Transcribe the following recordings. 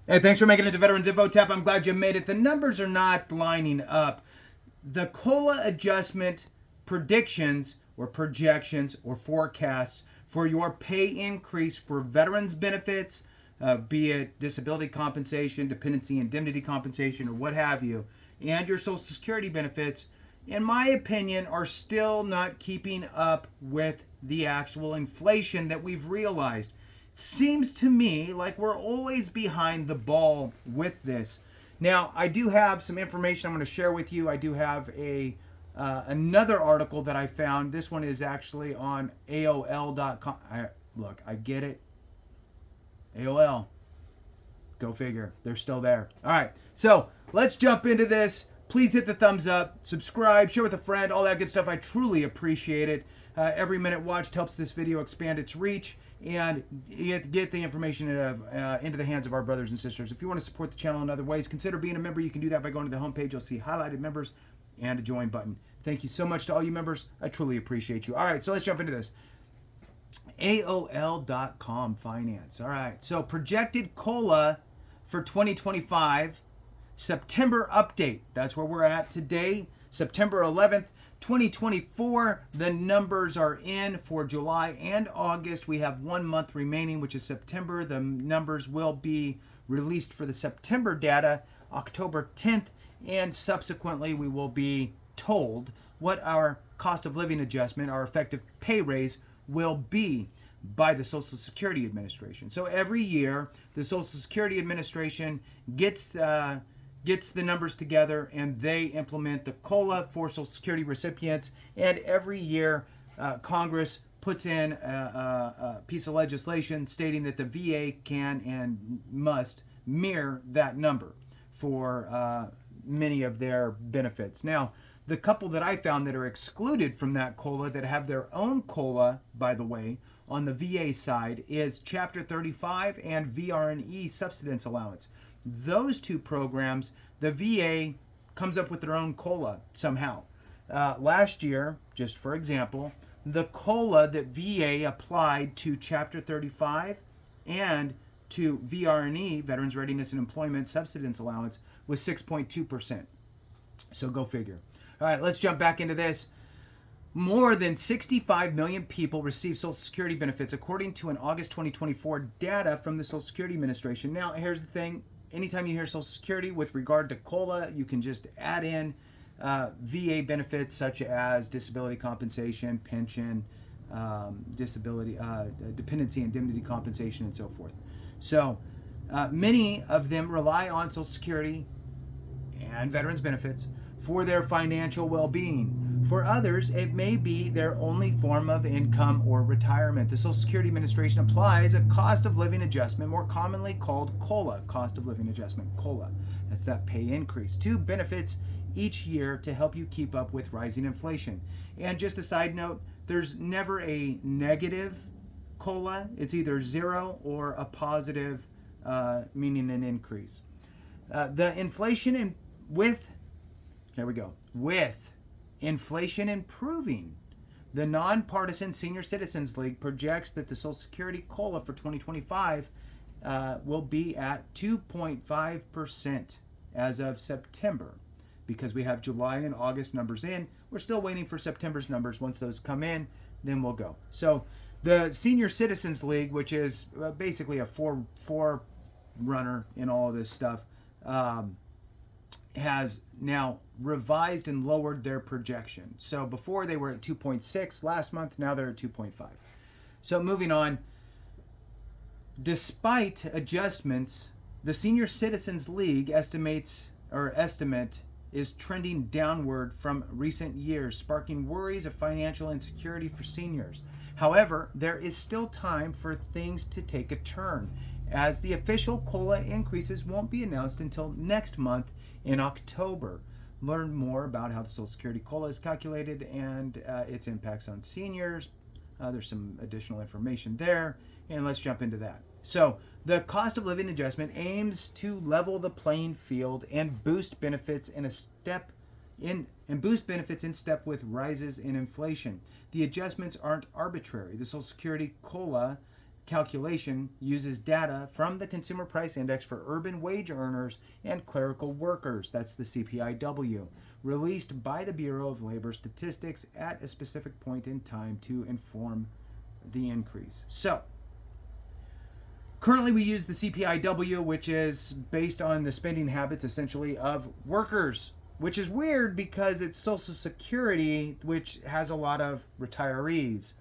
Hey, thanks for making it to Veterans Info Tap. I'm glad you made it. The numbers are not lining up. The COLA adjustment predictions or projections or forecasts for your pay increase for veterans benefits, be it disability compensation, dependency indemnity compensation, or what have you, and your Social Security benefits, in my opinion, are still not keeping up with the actual inflation that we've realized. Seems to me like we're always behind the ball with this. Now, I do have some information I'm going to share with you. I do have another article that I found. This one is actually on AOL.com. Look, I get it. AOL. Go figure. They're still there. All right. So let's jump into this. Please hit the thumbs up, subscribe, share with a friend, all that good stuff. I truly appreciate it. Every minute watched helps this video expand its reach and get the information into the hands of our brothers and sisters. If you want to support the channel in other ways, consider being a member. You can do that by going to the homepage. You'll see highlighted members and a join button. Thank you so much to all you members. I truly appreciate you. All right, so let's jump into this. AOL.com finance. All right, so projected COLA for 2025, September update. That's where we're at today, September 11th, 2024. The numbers are in for July and August. We have 1 month remaining, which is September. The numbers will be released for the September data October 10th, and subsequently we will be told what our cost of living adjustment, our effective pay raise, will be by the Social Security Administration. So every year, the Social Security Administration gets the numbers together and they implement the COLA for Social Security recipients. And every year, Congress puts in a piece of legislation stating that the VA can and must mirror that number for many of their benefits. Now, the couple that I found that are excluded from that COLA, that have their own COLA, by the way, on the VA side, is Chapter 35 and VR&E subsistence allowance. Those two programs, the VA comes up with their own COLA somehow. Last year, just for example, the COLA that VA applied to Chapter 35 and to VR&E, Veterans Readiness and Employment Subsistence Allowance, was 6.2%. So go figure. All right, let's jump back into this. More than 65 million people receive Social Security benefits, according to an August 2024 data from the Social Security Administration. Now, here's the thing. Anytime you hear Social Security with regard to COLA, you can just add in VA benefits such as disability compensation, pension, disability, dependency indemnity compensation, and so forth. So many of them rely on Social Security and veterans benefits for their financial well-being. For others, it may be their only form of income or retirement. The Social Security Administration applies a cost of living adjustment, more commonly called COLA, cost of living adjustment, COLA. That's that pay increase, to benefits each year to help you keep up with rising inflation. And just a side note, there's never a negative COLA. It's either zero or a positive, meaning an increase. The inflation in with inflation improving, the nonpartisan Senior Citizens League projects that the Social Security COLA for 2025 will be at 2.5% as of September, because we have July and August numbers in. We're still waiting for September's numbers. Once those come in, then we'll go. So the Senior Citizens League, which is basically a forerunner in all of this stuff, has now revised and lowered their projection. So before they were at 2.6 last month, now they're at 2.5. So moving on, despite adjustments, the Senior Citizens League estimate is trending downward from recent years, sparking worries of financial insecurity for seniors. However, there is still time for things to take a turn, as the official COLA increases won't be announced until next month in October. Learn more about how the Social Security COLA is calculated and its impacts on seniors. There's some additional information there, and let's jump into that. So, the cost of living adjustment aims to level the playing field and boost benefits in step with rises in inflation. The adjustments aren't arbitrary. The Social Security COLA calculation uses data from the Consumer Price Index for urban wage earners and clerical workers, that's the CPIW, released by the Bureau of Labor Statistics at a specific point in time to inform the increase. So, currently we use the CPIW, which is based on the spending habits essentially of workers, which is weird because it's Social Security, which has a lot of retirees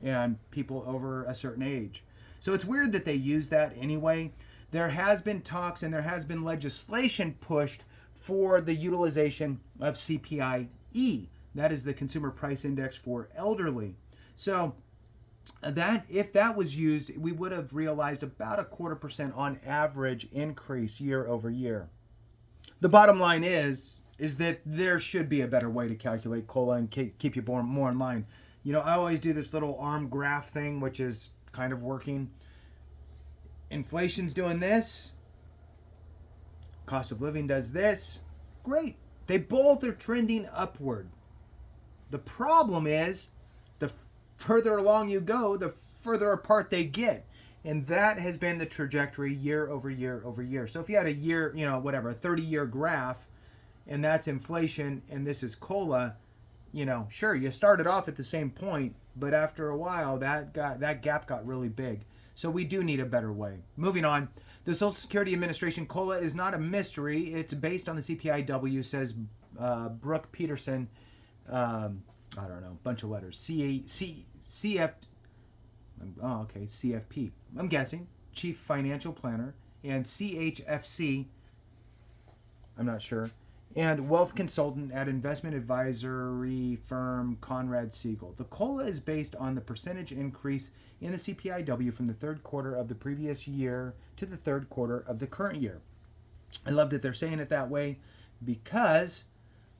and people over a certain age. So it's weird that they use that anyway. There has been talks and there has been legislation pushed for the utilization of CPIE. That is the Consumer Price Index for elderly. So that if that was used, we would have realized about a 0.25% on average increase year over year. The bottom line is that there should be a better way to calculate COLA and keep you more in line. You know, I always do this little arm graph thing, which is kind of working. Inflation's doing this. Cost of living does this. Great. They both are trending upward. The problem is the further along you go, the further apart they get. And that has been the trajectory year over year over year. So if you had a year, you know, whatever, a 30-year graph, and that's inflation, and this is COLA, you know, sure, you started off at the same point, but after a while, that gap got really big. So we do need a better way. Moving on, the Social Security Administration COLA is not a mystery. It's based on the CPIW, says Brooke Peterson. I don't know, bunch of letters. CFP. I'm guessing Chief Financial Planner, and CHFC. I'm not sure. And wealth consultant at investment advisory firm Conrad Siegel. The COLA is based on the percentage increase in the CPIW from the third quarter of the previous year to the third quarter of the current year. I love that they're saying it that way because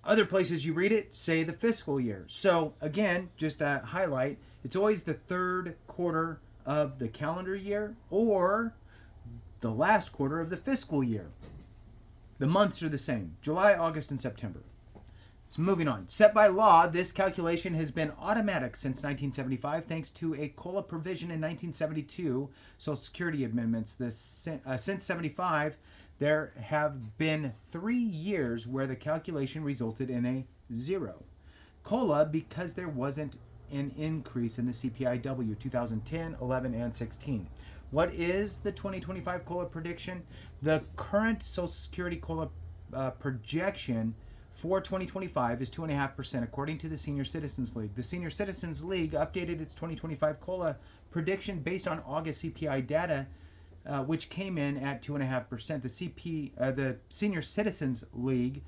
other places you read it say the fiscal year. So again, just a highlight, it's always the third quarter of the calendar year or the last quarter of the fiscal year. The months are the same, July, August, and September. So moving on. Set by law, this calculation has been automatic since 1975 thanks to a COLA provision in 1972 Social Security amendments. Since 75, there have been 3 years where the calculation resulted in a zero. COLA because there wasn't an increase in the CPIW 2010, 11, and 16. What is the 2025 COLA prediction? The current Social Security COLA projection for 2025 is 2.5%, according to the Senior Citizens League. The Senior Citizens League updated its 2025 COLA prediction based on August CPI data, which came in at 2.5%. The Senior Citizens League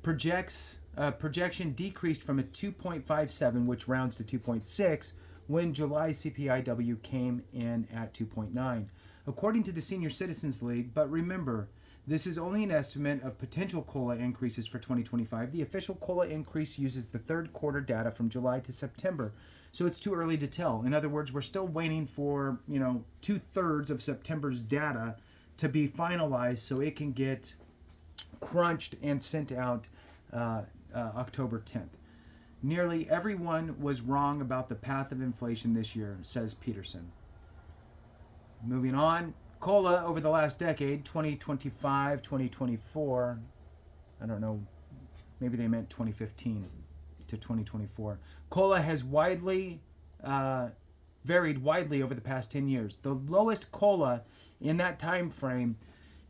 projection decreased from a 2.57, which rounds to 2.6, when July CPIW came in at 2.9. According to the Senior Citizens League, but remember, this is only an estimate of potential COLA increases for 2025. The official COLA increase uses the third quarter data from July to September, so it's too early to tell. In other words, we're still waiting for, 2/3 of September's data to be finalized so it can get crunched and sent out October 10th. Nearly everyone was wrong about the path of inflation this year, says Peterson. Moving on, COLA over the last decade, 2025, 2024, I don't know, maybe they meant 2015 to 2024. COLA has varied widely over the past 10 years. The lowest COLA in that time frame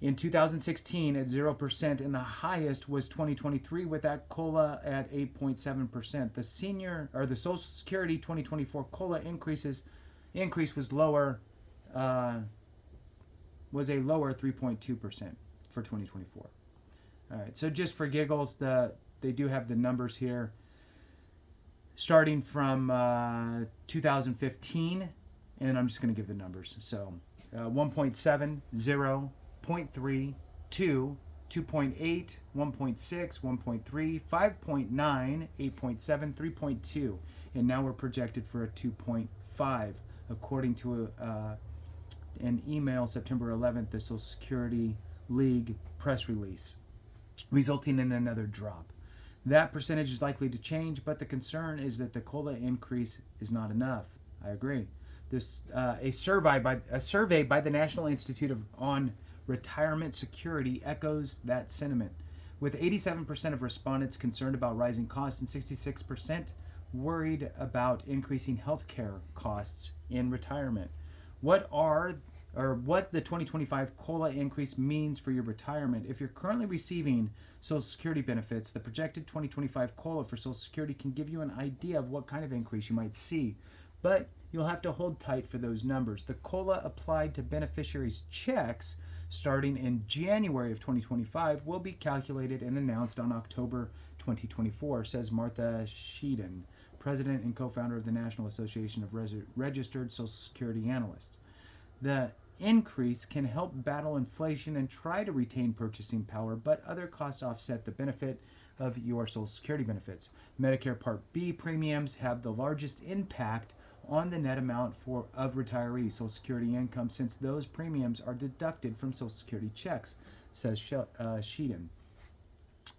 in 2016 at 0%, and the highest was 2023 with that COLA at 8.7%. The Social Security 2024 COLA increase was a lower 3.2% for 2024. All right, so just for giggles, they do have the numbers here. Starting from 2015, and I'm just going to give the numbers. So 1.7, 0, 0.3, 2, 2.8, 1.6, 1.3, 5.9, 8.7, 3.2, and now we're projected for a 2.5, according to an email September 11th, the Social Security League press release, resulting in another drop. That percentage is likely to change, but the concern is that the COLA increase is not enough. I agree. A survey by the National Institute on Retirement Security echoes that sentiment, with 87% of respondents concerned about rising costs and 66% worried about increasing healthcare costs in retirement. What the 2025 COLA increase means for your retirement. If you're currently receiving Social Security benefits, the projected 2025 COLA for Social Security can give you an idea of what kind of increase you might see, but you'll have to hold tight for those numbers. The COLA applied to beneficiaries' checks starting in January of 2025 will be calculated and announced on October 2024, says Martha Sheehan, president and co-founder of the National Association of Registered Social Security Analysts. The increase can help battle inflation and try to retain purchasing power, but other costs offset the benefit of your Social Security benefits. Medicare Part B premiums have the largest impact on the net amount of retirees' Social Security income, since those premiums are deducted from Social Security checks, says Sheehan.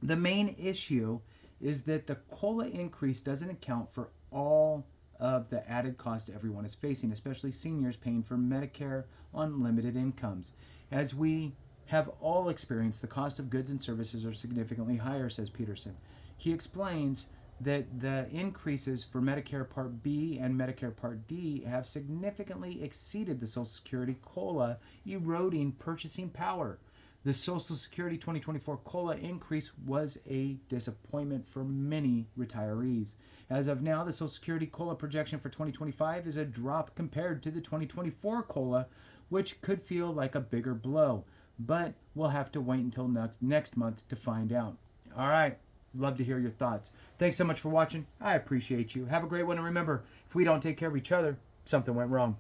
The main issue is that the COLA increase doesn't account for all of the added cost everyone is facing, especially seniors paying for Medicare on limited incomes. As we have all experienced, the cost of goods and services are significantly higher, says Peterson. He explains that the increases for Medicare Part B and Medicare Part D have significantly exceeded the Social Security COLA, eroding purchasing power. The Social Security 2024 COLA increase was a disappointment for many retirees. As of now, the Social Security COLA projection for 2025 is a drop compared to the 2024 COLA, which could feel like a bigger blow. But we'll have to wait until next month to find out. All right. Love to hear your thoughts. Thanks so much for watching. I appreciate you. Have a great one. And remember, if we don't take care of each other, something went wrong.